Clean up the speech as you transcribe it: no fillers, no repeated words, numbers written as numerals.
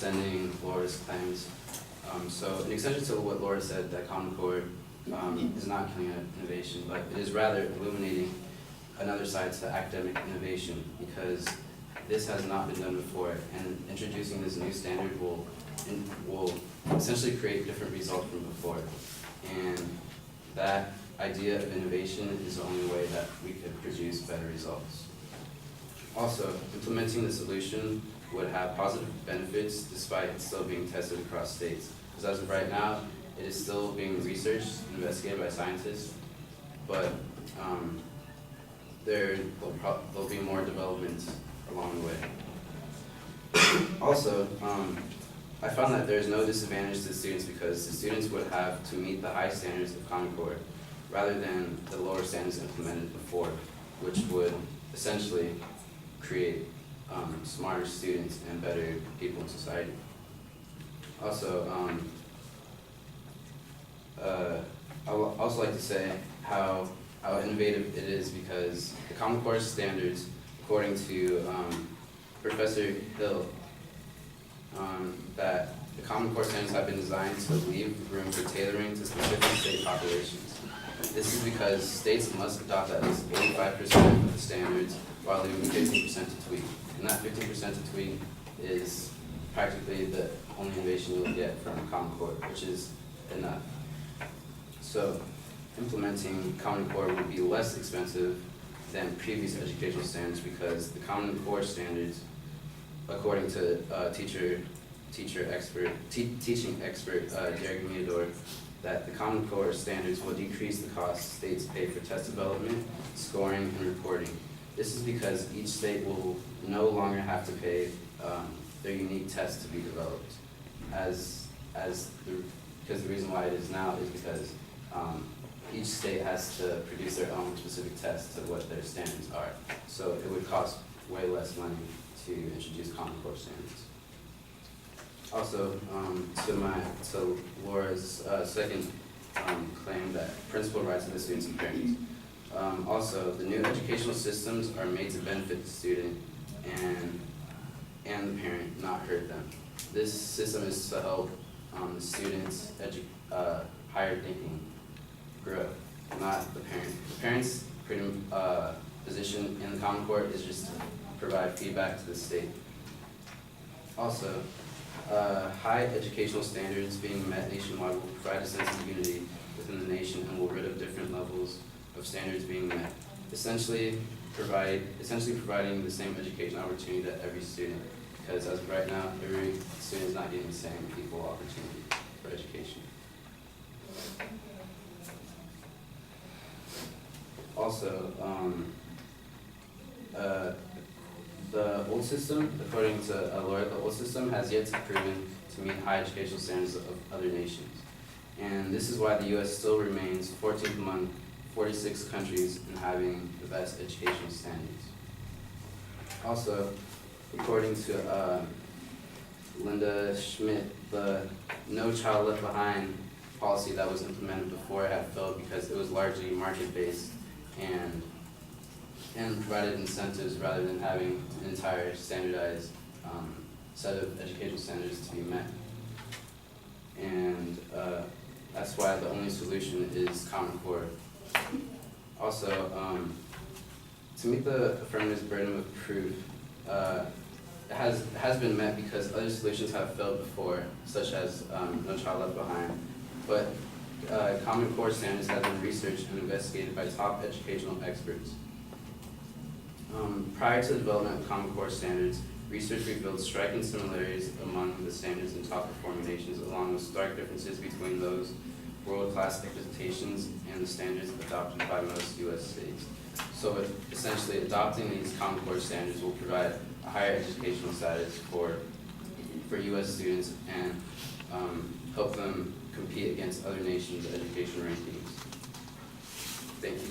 extending Laura's claims. So in extension to what Laura said, that Common Core is not killing innovation, but it is rather illuminating another side to academic innovation, because this has not been done before, and introducing this new standard will essentially create different results from before. And that idea of innovation is the only way that we could produce better results. Also, implementing the solution would have positive benefits despite it still being tested across states. Because as of right now, it is still being researched and investigated by scientists, but there'll be more developments along the way. Also, I found that there's no disadvantage to the students, because the students would have to meet the high standards of Common Core rather than the lower standards implemented before, which would essentially create smarter students and better people in society. Also, I would also like to say how innovative it is, because the Common Core standards, according to Professor Hill, that the Common Core standards have been designed to leave room for tailoring to specific state populations. This is because states must adopt at least 85% of the standards while leaving 15% to tweak. And that 15% to tweak is practically the only innovation you'll get from Common Core, which is enough. So implementing Common Core would be less expensive than previous educational standards, because the Common Core standards, according to teaching expert Derek Meador, that the Common Core standards will decrease the cost states pay for test development, scoring, and reporting. This is because each state will no longer have to pay their unique tests to be developed. Because the reason why it is now is because each state has to produce their own specific tests to what their standards are. So it would cost way less money to introduce Common Core standards. Also, to Laura's second claim, that principal rights of the students and parents. Also, the new educational systems are made to benefit the student and the parent, not hurt them. This system is to help the students' higher thinking grow, not the parent. The parent's position in the Common Core is just to provide feedback to the state. Also, high educational standards being met nationwide will provide a sense of unity within the nation and will rid of different levels of standards being met, essentially providing the same education opportunity to every student, because as of right now, every student is not getting the same equal opportunity for education. Also, the old system, according to Laura, the old system has yet to be proven to meet high educational standards of other nations. And this is why the U.S. still remains 14th among 46 countries in having the best educational standards. Also, according to Linda Schmidt, the No Child Left Behind policy that was implemented before had failed because it was largely market-based and provided incentives rather than having an entire standardized set of educational standards to be met. And that's why the only solution is Common Core. Also, to meet the affirmative's burden of proof, it has been met because other solutions have failed before, such as No Child Left Behind. But Common Core standards have been researched and investigated by top educational experts. Prior to the development of Common Core standards, research revealed striking similarities among the standards in top performing nations, along with stark differences between those world-class expectations and the standards adopted by most U.S. states. So essentially, adopting these Common Core standards will provide a higher educational status for U.S. students and help them compete against other nations' education rankings. Thank you.